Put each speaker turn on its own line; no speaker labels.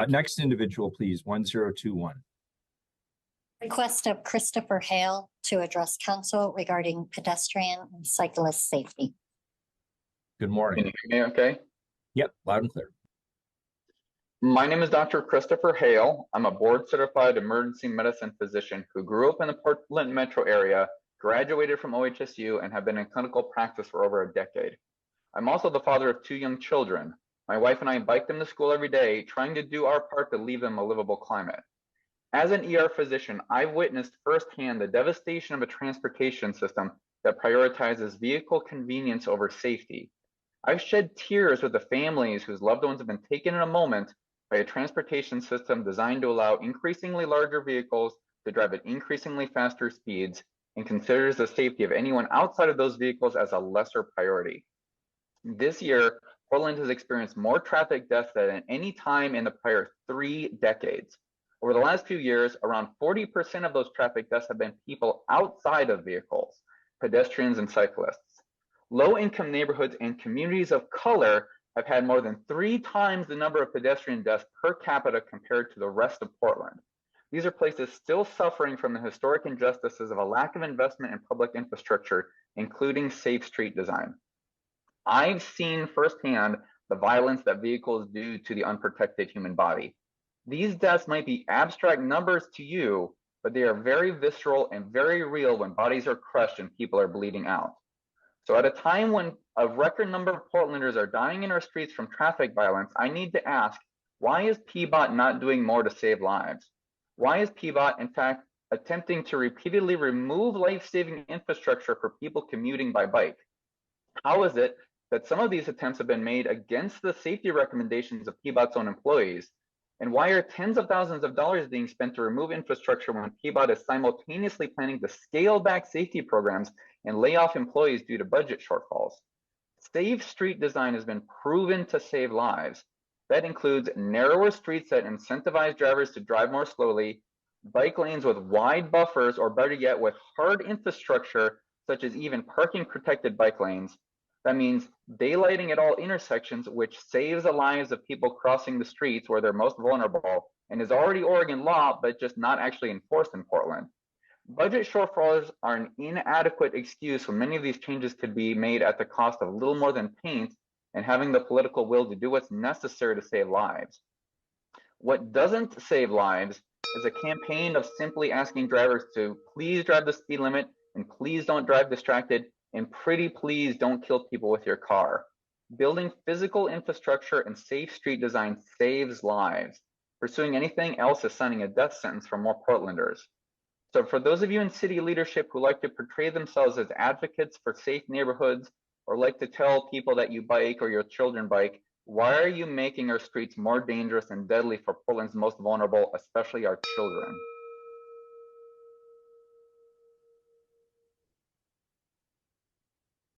Next individual, please, 1021.
Request of Christopher Hale to address council regarding pedestrian and cyclist safety.
Good morning.
Can you hear me okay?
Yep, loud and clear.
My name is Dr. Christopher Hale. I'm a board-certified emergency medicine physician who grew up in the Portland metro area, graduated from OHSU, and have been in clinical practice for over a decade. I'm also the father of 2 young children. My wife and I bike them to school every day, trying to do our part to leave them a livable climate. As an ER physician, I've witnessed firsthand the devastation of a transportation system that prioritizes vehicle convenience over safety. I've shed tears with the families whose loved ones have been taken in a moment by a transportation system designed to allow increasingly larger vehicles to drive at increasingly faster speeds and considers the safety of anyone outside of those vehicles as a lesser priority. This year, Portland has experienced more traffic deaths than at any time in the prior 3 decades. Over the last few years, around 40% of those traffic deaths have been people outside of vehicles, pedestrians and cyclists. Low-income neighborhoods and communities of color have had more than 3 times the number of pedestrian deaths per capita compared to the rest of Portland. These are places still suffering from the historic injustices of a lack of investment in public infrastructure, including safe street design. I've seen firsthand the violence that vehicles do to the unprotected human body. These deaths might be abstract numbers to you, but they are very visceral and very real when bodies are crushed and people are bleeding out. So at a time when a record number of Portlanders are dying in our streets from traffic violence, I need to ask, why is PBOT not doing more to save lives? Why is PBOT, in fact, attempting to repeatedly remove life-saving infrastructure for people commuting by bike? How is it that some of these attempts have been made against the safety recommendations of PBOT's own employees? And why are tens of thousands of dollars being spent to remove infrastructure when PBOT is simultaneously planning to scale back safety programs and lay off employees due to budget shortfalls? Safe street design has been proven to save lives. That includes narrower streets that incentivize drivers to drive more slowly, bike lanes with wide buffers, or better yet, with hard infrastructure, such as even parking protected bike lanes. That means daylighting at all intersections, which saves the lives of people crossing the streets where they're most vulnerable, and is already Oregon law, but just not actually enforced in Portland. Budget shortfalls are an inadequate excuse when many of these changes could be made at the cost of little more than paint and having the political will to do what's necessary to save lives. What doesn't save lives is a campaign of simply asking drivers to please drive the speed limit and please don't drive distracted and pretty please don't kill people with your car. Building physical infrastructure and safe street design saves lives. Pursuing anything else is signing a death sentence for more Portlanders. So for those of you in city leadership who like to portray themselves as advocates for safe neighborhoods, or like to tell people that you bike or your children bike, why are you making our streets more dangerous and deadly for Portland's most vulnerable, especially our children?